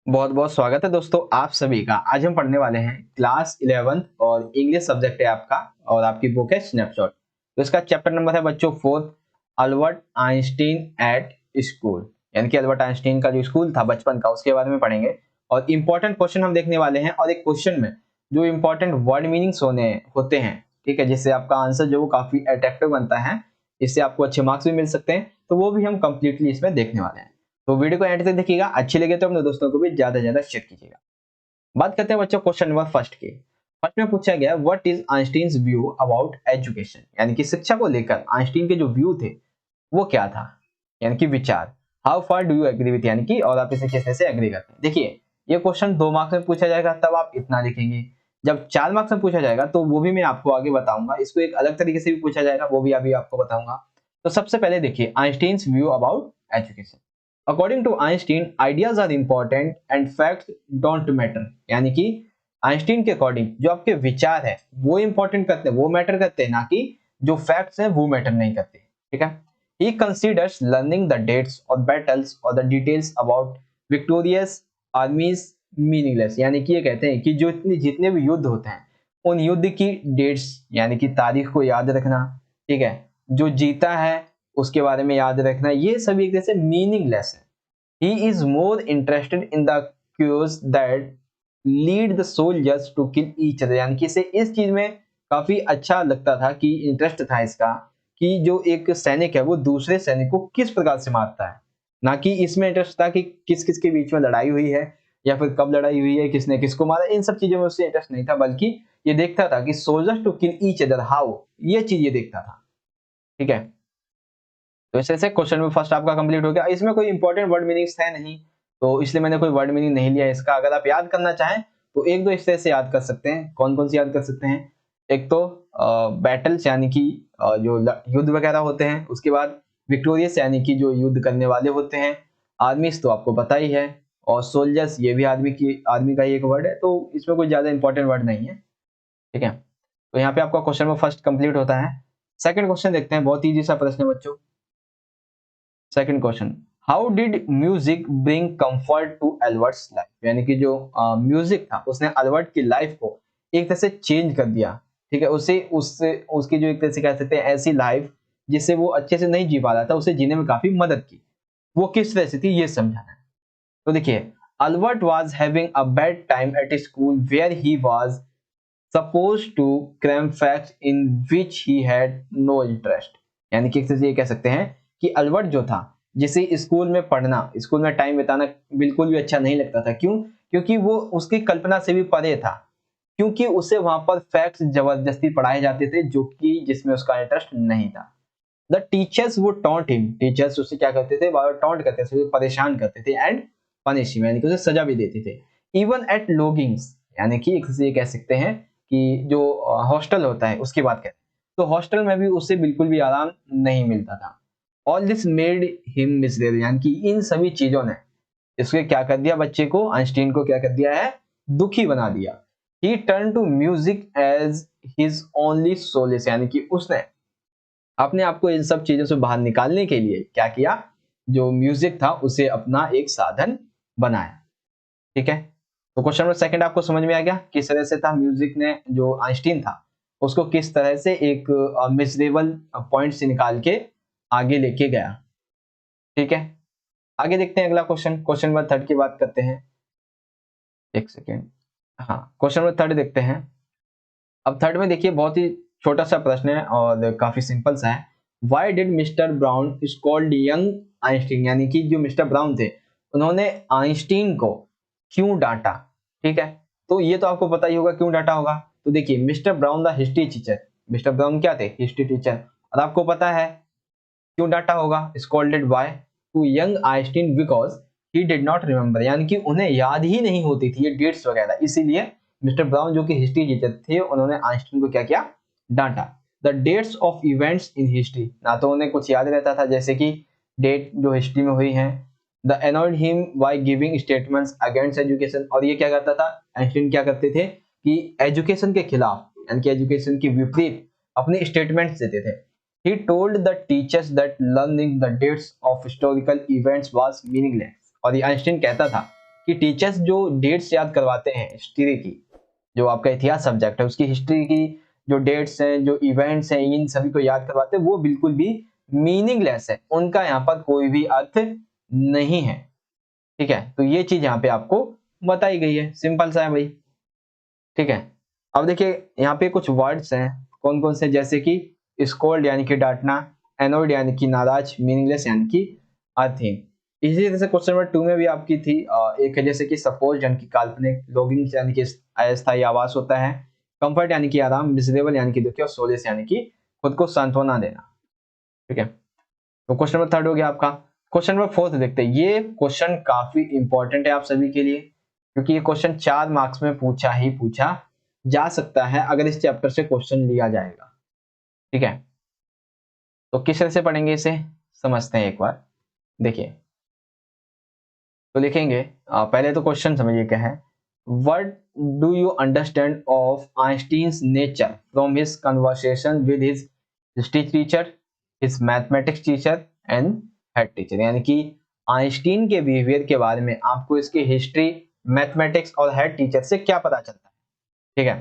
बहुत बहुत स्वागत है दोस्तों आप सभी का। आज हम पढ़ने वाले हैं क्लास 11th और इंग्लिश सब्जेक्ट है आपका और आपकी बुक है स्नैपशॉट। तो इसका चैप्टर नंबर है बच्चों 4, अल्बर्ट आइंस्टीन एट स्कूल, यानी कि अल्बर्ट आइंस्टीन का जो स्कूल था बचपन का उसके बारे में पढ़ेंगे। और इंपॉर्टेंट क्वेश्चन हम देखने वाले हैं और एक क्वेश्चन में जो इंपॉर्टेंट वर्ड मीनिंग्स होते हैं, ठीक है, जिससे आपका आंसर जो वो काफी अट्रैक्टिव बनता है, इससे आपको अच्छे मार्क्स भी मिल सकते हैं। तो वो भी हम कंप्लीटली इसमें देखने वाले हैं। तो वीडियो को एंड तक देखिएगा, अच्छी लगे तो अपने दोस्तों को भी ज्यादा से ज्यादा शेयर कीजिएगा। बात करते हैं बच्चों क्वेश्चन नंबर फर्स्ट की। फर्स्ट में पूछा गया what is Einstein's view about education, यानी कि शिक्षा को लेकर आइंस्टीन के जो व्यू थे वो क्या था, यानी कि विचार। How far do you agree with, यानी कि और आप इसे किस तरह से एग्री करते हैं। देखिए ये क्वेश्चन 2 मार्क्स में पूछा जाएगा तब आप इतना लिखेंगे, जब 4 मार्क्स में पूछा जाएगा तो वो भी मैं आपको आगे बताऊंगा, इसको एक अलग तरीके से भी पूछा जाएगा वो भी अभी आपको बताऊंगा। तो सबसे पहले देखिए Einstein's view about education. According to Einstein ideas are important and facts don't matter, यानी कि आइंस्टीन के अकॉर्डिंग जो आपके विचार है वो इंपॉर्टेंट करते हैं, वो मैटर करते हैं, ना कि जो फैक्ट्स हैं वो मैटर नहीं करते। ठीक है। He considers learning the dates or battles or the details about victorious armies meaningless, यानी कि ये कहते हैं कि जो जितने भी युद्ध होते हैं उन युद्ध की डेट्स यानी कि तारीख को याद रखना, ठीक है, जो जीता है उसके बारे में याद रखना, ये सभी एक तरह से मीनिंगलेस है। He is more interested in the cures that lead the soldiers to kill each other, यानी कि इसे इस चीज में काफी अच्छा लगता था कि इंटरेस्ट था इसका कि जो एक सैनिक है वो दूसरे सैनिक को किस प्रकार से मारता है, ना कि इसमें इंटरेस्ट था कि किस किस के बीच में लड़ाई हुई है या फिर कब लड़ाई हुई है, किसने किसको मारा, इन सब चीजों में उससे इंटरेस्ट नहीं था, बल्कि ये देखता था कि soldiers to kill each other how, ये चीज ये देखता था। ठीक है। तो इस तरह से क्वेश्चन में फर्स्ट आपका कंप्लीट हो गया। इसमें कोई इंपॉर्टेंट वर्ड मीनिंग्स है नहीं, तो इसलिए मैंने कोई वर्ड मीनिंग नहीं लिया इसका। अगर आप याद करना चाहें तो एक दो इस तरह से याद कर सकते हैं। कौन कौन सी याद कर सकते हैं? एक तो बैटल्स यानी कि जो युद्ध वगैरह होते हैं, उसके बाद विक्टोरियस यानी कि जो युद्ध करने वाले होते हैं, आर्मीज तो आपको पता ही है, और सोल्जर्स ये भी आर्मी का ही एक वर्ड है, तो इसमें कोई ज्यादा इंपॉर्टेंट वर्ड नहीं है। ठीक है। तो यहाँ पे आपका क्वेश्चन में फर्स्ट कंप्लीट होता है। सेकंड क्वेश्चन देखते हैं, बहुत ईजी सा प्रश्न है बच्चों। Second question, how did music bring comfort to Albert's life, यानी कि जो म्यूजिक था उसने एल्बर्ट की लाइफ को एक तरह से चेंज कर दिया। ठीक है, उसे उससे उसकी जो एक तरह से कह सकते हैं ऐसी लाइफ जिससे वो अच्छे से नहीं जी पा रहा था, उसे जीने में काफी मदद की। वो किस तरह से थी ये समझाना है। तो देखिए, Albert was having a bad time at school where he was suppose to cram facts in which he had no interest, यानी कि एक तरह से ये कह सकते हैं कि अल्बर्ट जो था, जिसे स्कूल में पढ़ना, स्कूल में टाइम बिताना बिल्कुल भी अच्छा नहीं लगता था। क्यों? क्योंकि वो उसकी कल्पना से भी परे था, क्योंकि उसे वहां पर फैक्ट्स जबरदस्ती पढ़ाए जाते थे जो कि जिसमें उसका इंटरेस्ट नहीं था। The teachers would taunt him, teachers उसे क्या करते थे, बार टॉन्ट करते थे, उसे परेशान करते थे, एंड पनिश हिम, यानी कि उसे सजा भी देते थे। इवन एट लॉगिंग्स, यानी कि एक ये कह सकते हैं कि जो हॉस्टल होता है उसकी बात करें तो हॉस्टल में भी उसे बिल्कुल भी आराम नहीं मिलता था। All this made him miserable, यानी कि इन सभी चीजों ने इसके क्या कर दिया, बच्चे को, आइंस्टीन को क्या कर दिया है, दुखी बना दिया। He turn to music as his only solace, यानी कि उसने अपने आप को इन सब चीजों से बाहर निकालने के लिए क्या किया, जो म्यूजिक था उसे अपना एक साधन बनाया। ठीक है। तो क्वेश्चन नंबर सेकंड आपको समझ में आ गया किस तरह से था म्यूजिक ने, जो आइंस्टीन था उसको किस तरह से एक मिसरेबल पॉइंट से निकाल के आगे लेके गया। ठीक है। आगे देखते हैं अगला क्वेश्चन, क्वेश्चन नंबर थर्ड की बात करते हैं। एक सेकेंड, हाँ क्वेश्चन नंबर थर्ड देखते हैं। अब थर्ड में देखिए बहुत ही छोटा सा प्रश्न है और काफी सिंपल सा है। Why did mister Brown scold young Einstein, यानी कि जो मिस्टर ब्राउन थे उन्होंने आइंस्टीन को क्यों डांटा। ठीक है। तो ये तो आपको पता ही होगा क्यों डांटा होगा। तो देखिए, mister brown the history teacher, mister brown क्या थे, हिस्ट्री टीचर, और आपको पता है क्यों डांटा होगा, scolded by two young Einstein because he did not remember, यानी कि उन्हें याद ही नहीं होती थी ये डेट्स वगैरह, इसीलिए मिस्टर ब्राउन जो कि हिस्ट्री टीचर थे उन्होंने आइंस्टीन को क्या किया, डांटा। The dates of events in history, ना तो उन्हें कुछ याद रहता था जैसे कि डेट जो हिस्ट्री में हुई है। The annoyed him by giving statements against education, और ये क्या करता था, आइंस्टीन क्या करते थे कि एजुकेशन के खिलाफ यानी कि एजुकेशन के विपरीत अपने स्टेटमेंट्स देते थे। He told the teachers that learning the dates of historical events was meaningless, और ये आइंस्टीन कहता था कि टीचर्स जो डेट्स याद करवाते हैं हिस्ट्री की, जो आपका इतिहास सब्जेक्ट है उसकी हिस्ट्री की जो डेट्स हैं, जो इवेंट्स हैं, इन सभी को याद करवाते हैं, वो बिल्कुल भी मीनिंगलेस है, उनका यहाँ पर कोई भी अर्थ नहीं है। ठीक है, तो ये चीज यहाँ पे आपको बताई गई है, सिंपल सा है भाई। ठीक है, अब देखिए यहाँ पे कुछ वर्ड्स हैं, कौन कौन से, जैसे कि स्कोल्ड यानी कि डांटना, एनोयड यानी कि नाराज, मीनिंगलेस यानी कि अर्थहीन। इसी तरह से क्वेश्चन नंबर 2 में भी आपकी थी, एक है जैसे कि सपोज यानी कि काल्पनिक, लॉगिंग यानी कि अस्थायी आवास होता है, कंफर्ट यानी कि आराम, मिजरेबल यानी कि दुखी, और सोलेस यानी कि खुद को सांत्वना देना। ठीक है, तो क्वेश्चन नंबर 3 हो गया आपका। क्वेश्चन नंबर 4 देखते हैं, ये क्वेश्चन काफी इंपॉर्टेंट है आप सभी के लिए, क्योंकि ये क्वेश्चन 4 मार्क्स में पूछा जा सकता है अगर इस चैप्टर से क्वेश्चन लिया जाएगा। ठीक है, तो किस तरह से पढ़ेंगे इसे समझते हैं एक बार। देखिए, तो लिखेंगे, पहले तो क्वेश्चन समझिए क्या है। What do you understand of Einstein's nature from his conversation with his history teacher, his mathematics teacher and head teacher, यानी कि आइंस्टीन के बिहेवियर के बारे में आपको इसके हिस्ट्री, मैथमेटिक्स और हेड टीचर से क्या पता चलता है। ठीक है,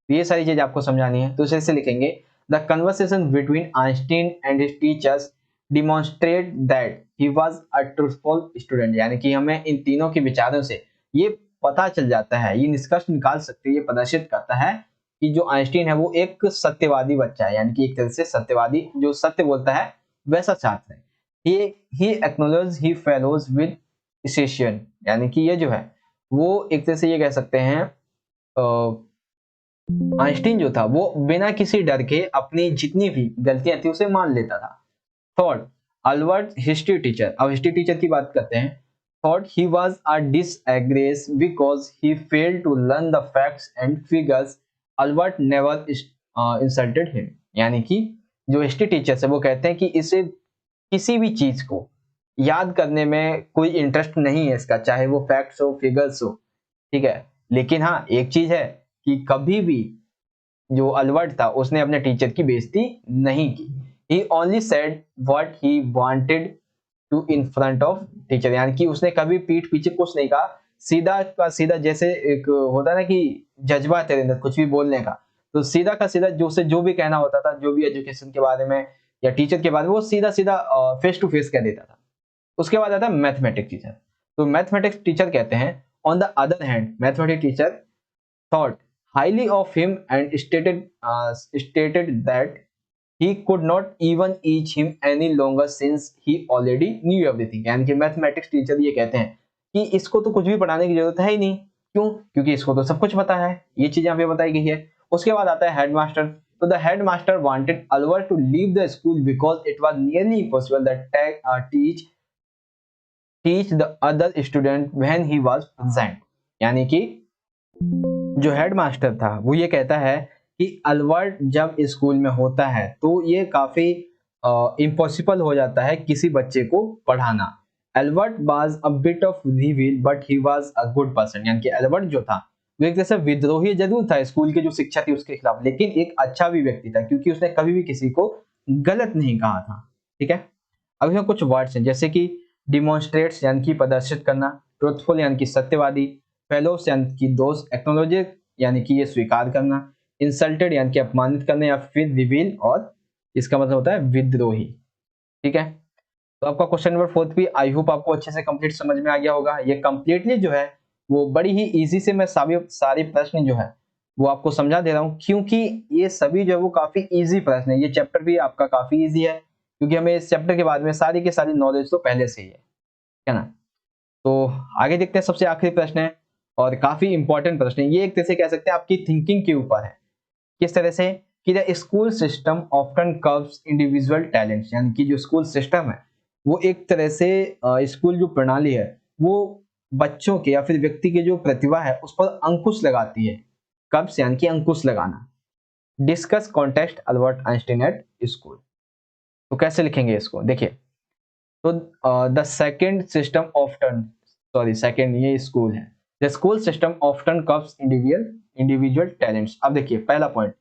तो ये सारी चीज आपको समझानी है, तो इसे लिखेंगे, the conversation between Einstein and his teachers demonstrate that he was a truthful student, यानी कि हमें इन तीनों के विचारों से ये पता चल जाता है, ये निष्कर्ष निकाल सकते हैं, ये प्रदर्शित करता है कि जो आइंस्टीन है वो एक सत्यवादी बच्चा है, यानी कि एक तरह से सत्यवादी, जो सत्य बोलता है वैसा छात्र है। he acknowledges he follows with precision, यानी कि ये जो है वो एक तरह से ये कह सकते हैं, आइंस्टीन जो था वो बिना किसी डर के अपनी जितनी भी गलतियां थी उसे मान लेता था। थॉट अल्बर्ट हिस्ट्री टीचर, अब हिस्ट्री टीचर की बात करते हैं, thought he was a disgrace because he failed to learn the facts and figures, Albert never insulted him, यानी कि जो हिस्ट्री टीचर है वो कहते हैं कि इसे किसी भी चीज को याद करने में कोई इंटरेस्ट नहीं है इसका, चाहे वो फैक्ट्स हो, फिगर्स हो। ठीक है, लेकिन हाँ एक चीज है कि कभी भी जो अल्बर्ट था उसने अपने टीचर की बेइज्जती नहीं की। He only said what he wanted to in front of teacher, यानी कि उसने कभी पीठ पीछे कुछ नहीं कहा, सीधा का सीधा, जैसे एक होता है ना कि जज्बा तेरे अंदर कुछ भी बोलने का, तो सीधा का सीधा जो से जो भी कहना होता था, जो भी एजुकेशन के बारे में या टीचर के बारे में, वो सीधा सीधा फेस टू फेस कह देता था। उसके बाद आता है मैथमेटिक्स टीचर, तो मैथमेटिक्स टीचर कहते हैं, on the other hand mathematics teacher thought highly of him and stated that he could not even teach him any longer since he already knew everything, यानी कि मैथमेटिक्स टीचर ये कहते हैं कि इसको तो कुछ भी पढ़ाने की जरूरत है ही नहीं, क्यों, क्योंकि इसको तो सब कुछ पता है, ये चीज यहाँ पे बताई गई है। उसके बाद आता है हेडमास्टर, तो the headmaster wanted Albert to leave the school because it was nearly impossible that teach the other student when he was present, यानी कि जो हेडमास्टर था वो ये कहता है कि अल्बर्ट जब स्कूल में होता है तो ये काफी इम्पॉसिबल हो जाता है किसी बच्चे को पढ़ाना। Albert was a bit of रिविल but he was a good person, यानी कि अल्बर्ट जो था वो एक तरह से विद्रोही जरूर था स्कूल के जो शिक्षा थी उसके खिलाफ, लेकिन एक अच्छा भी व्यक्ति था क्योंकि उसने कभी भी किसी को गलत नहीं कहा था। ठीक है, अब इसमें कुछ वर्ड्स हैं जैसे कि डिमॉन्स्ट्रेट्स यानी कि प्रदर्शित करना, ट्रूथफुल यानी कि सत्यवादी, फेलोस यानी कि दोस्त, एक्नोलॉजी यानी कि ये स्वीकार करना, इंसल्टेड यानी कि अपमानित करना, या फिर रिवील और इसका मतलब होता है विद्रोही। ठीक है, तो आपका क्वेश्चन नंबर 4 भी आई होप आपको अच्छे से कंप्लीट समझ में आ गया होगा। ये कंप्लीटली जो है वो बड़ी ही इजी से मैं सारे प्रश्न जो है वो आपको समझा दे रहा हूँ, क्योंकि ये सभी जो है वो काफी इजी प्रश्न है। ये चैप्टर भी आपका काफी इजी है क्योंकि हमें इस चैप्टर के बारे में सारी की सारी नॉलेज तो पहले से ही है ना। तो आगे देखते हैं, सबसे आखिरी प्रश्न है और काफी इंपॉर्टेंट प्रश्न है, ये एक तरह से कह सकते हैं आपकी थिंकिंग के ऊपर है। किस तरह से कि the school system often curbs individual talents, यानी कि जो स्कूल सिस्टम है वो एक तरह से स्कूल जो प्रणाली है वो बच्चों के या फिर व्यक्ति के जो प्रतिभा है उस पर अंकुश लगाती है। कर्व्स यानी कि अंकुश लगाना। Discuss context Albert Einstein at school, तो कैसे लिखेंगे इसको, देखिए, तो the second system often, sorry second ये स्कूल है, the school system often curbs individual talents. अब देखिए पहला point,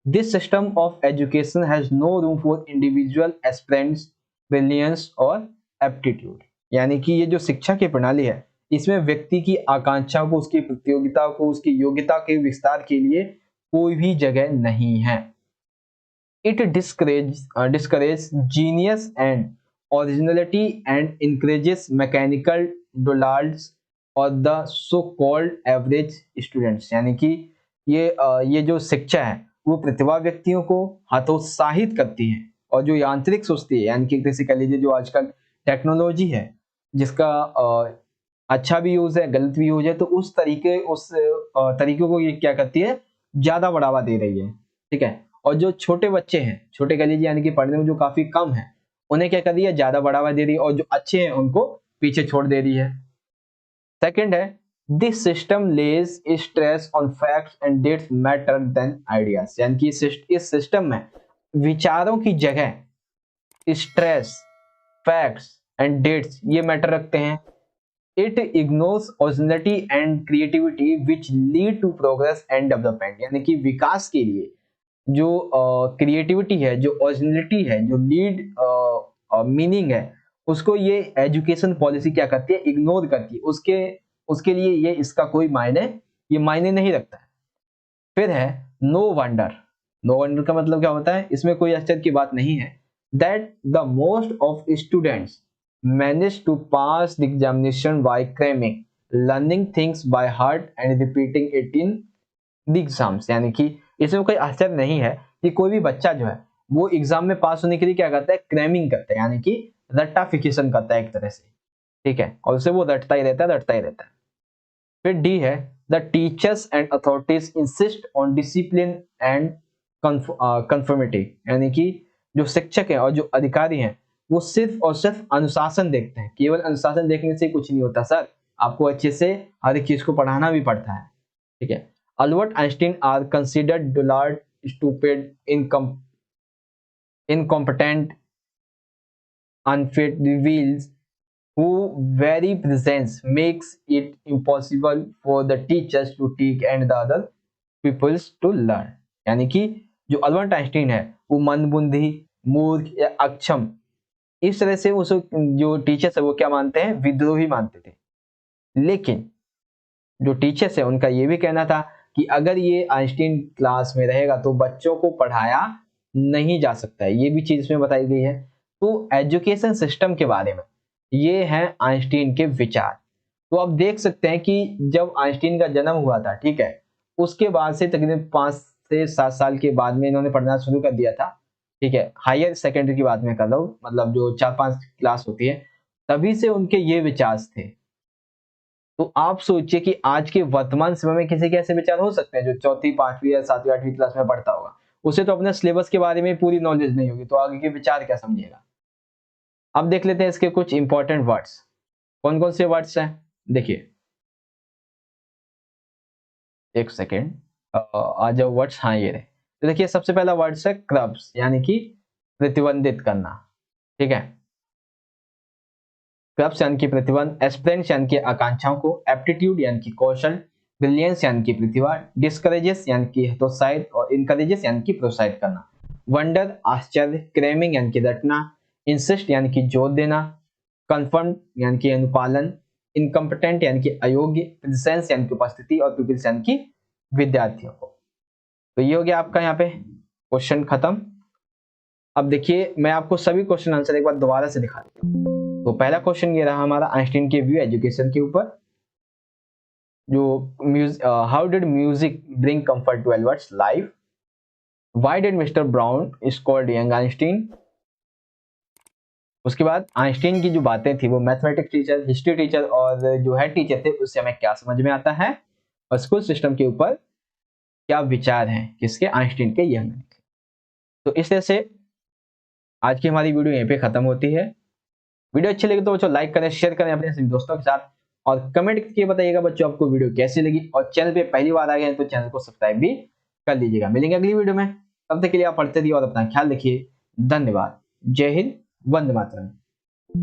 this system of education has no room for individual aspirants brilliance और एप्टीट्यूड, यानी कि ये जो शिक्षा की प्रणाली है इसमें व्यक्ति की आकांक्षा को, उसकी प्रतियोगिता को, उसकी योग्यता के विस्तार के लिए कोई भी जगह नहीं है। It discourages genius and originality and encourages mechanical dullard और the so-called average students। यानी कि ये जो शिक्षा है वो प्रतिभा व्यक्तियों को हतोत्साहित करती है और जो यांत्रिक सोचती है, यानी कि किसी कह लीजिए जो आजकल टेक्नोलॉजी है जिसका अच्छा भी यूज है, गलत भी यूज है, तो उस तरीके को ये क्या करती है, ज्यादा बढ़ावा दे रही है। ठीक है। और जो छोटे बच्चे हैं, छोटे कह लीजिए यानी कि पढ़ने में जो काफी कम है, उन्हें क्या कर रही है, ज्यादा बढ़ावा दे रही है, और जो अच्छे हैं उनको पीछे छोड़ दे रही है। सेकंड है, this system lays stress on facts and dates matter then ideas. यानी कि इस सिस्टम में विचारों की जगह स्ट्रेस, फैक्ट्स एंड डेट्स ये मैटर रखते हैं। It ignores originality and creativity which lead to progress and development. यानी कि विकास के लिए जो क्रिएटिविटी है, जो ओरिजिनलिटी है, जो लीड मीनिंग है, उसको ये एजुकेशन पॉलिसी क्या करती है, इग्नोर करती है। उसके लिए ये इसका कोई मायने नहीं रखता है। फिर है नो वंडर। नो वंडर का मतलब क्या होता है, इसमें कोई आश्चर्य की बात नहीं है, that the most of students manage to pass the examination by cramming, learning things by heart and repeating it in the exams. यानी कि इसमें कोई आश्चर्य नहीं है कि कोई भी बच्चा जो है वो एग्जाम में पास होने के लिए क्या करता है, क्रैमिंग करता है, यानी कि रट्टाफिकेशन करता है एक तरह से। ठीक है। और उसे वो रटता ही रहता है। फिर डी है, the teachers and authorities insist on discipline and conformity. यानी कि जो शिक्षक है और जो अधिकारी हैं वो सिर्फ और सिर्फ अनुशासन देखते हैं। केवल अनुशासन देखने से कुछ नहीं होता सर, आपको अच्छे से हर एक चीज को पढ़ाना भी पड़ता है। ठीक है। Albert Einstein are considered dullard, stupid, incompetent, unfit reveals who very presence makes it impossible for the teachers to teach and the other peoples to learn। यानी कि जो अल्बर्ट आइंस्टीन है वो मंदबुद्धि, मूर्ख या अक्षम, इस तरह से उस जो टीचर्स है वो क्या मानते हैं, विद्रोही मानते थे। लेकिन जो टीचर्स है उनका ये भी कहना था कि अगर ये आइंस्टीन क्लास में रहेगा तो बच्चों को पढ़ाया नहीं जा सकता है। ये भी चीज इसमें बताई गई है। तो एजुकेशन सिस्टम के बारे में ये हैं आइंस्टीन के विचार। तो आप देख सकते हैं कि जब आइंस्टीन का जन्म हुआ था, ठीक है, उसके बाद से तकरीबन 5 से 7 साल के बाद में इन्होंने पढ़ना शुरू कर दिया था। ठीक है। हायर सेकेंडरी की बात में कर रहा हूँ, मतलब जो 4-5 क्लास होती है, तभी से उनके ये विचार थे। तो आप सोचिए कि आज के वर्तमान समय में किसी के ऐसे विचार हो सकते हैं जो 4वीं 5वीं या 7वीं 8वीं क्लास में पढ़ता होगा, उसे तो अपने सिलेबस के बारे में पूरी नॉलेज नहीं होगी, तो आगे के विचार क्या समझेगा। अब देख लेते हैं इसके कुछ इंपॉर्टेंट वर्ड्स। कौन कौन से वर्ड्स हैं, देखिए एक सेकेंड, आ जाओ वर्ड्स। हाँ ये रहे। तो देखिए सबसे पहला वर्ड्स है क्रब्स, यानी कि प्रतिबंधित करना। ठीक है। क्रब्स यानी कि प्रतिबंध, एस्पिरेंट्स यानी कि आकांक्षाओं को, एप्टीट्यूड यानी कि कौशल, ब्रिलियंस यानी कि प्रतिभा, डिस्करेजेस यानी कि हतोत्साहित, और इनकरेजेस यानी कि प्रोत्साहित करना। वंडर आश्चर्य, क्रेमिंग यानी कि रटना, इंसिस्ट यानी कि जोर देना, कंफर्म यानी कि अनुपालन, इनकम्पिटेंट यानी कि अयोग्य, प्रेजेंस यानी कि उपस्थिति, और पीपल्स यानी कि विद्यार्थियों को। तो ये हो गया आपका यहाँ पे क्वेश्चन खत्म। अब देखिए मैं आपको सभी क्वेश्चन आंसर एक बार दोबारा से दिखा देता हूँ। तो पहला क्वेश्चन ये रहा हमारा आइंस्टीन के व्यू एजुकेशन के ऊपर, जो how did music bring comfort to Albert's life, why did mister Brown scold young Einstein. उसके बाद आइंस्टीन की जो बातें थी वो मैथमेटिक्स टीचर, हिस्ट्री टीचर और जो हेड टीचर थे उससे हमें क्या समझ में आता है, और स्कूल सिस्टम के ऊपर क्या विचार हैं किसके, आइंस्टीन के, यंग। तो इस तरह से आज की हमारी वीडियो यहीं पे खत्म होती है। वीडियो अच्छी लगी तो बच्चों लाइक करें, शेयर करें अपने सभी दोस्तों के साथ, और कमेंट करके बताइएगा बच्चों आपको वीडियो कैसी लगी, और चैनल पे पहली बार आ गए हैं तो चैनल को सब्सक्राइब भी कर लीजिएगा। मिलेंगे अगली वीडियो में, तब तक के लिए आप पढ़ते रहिए और अपना ख्याल रखिए। धन्यवाद। जय हिंद, वंदे मातरम।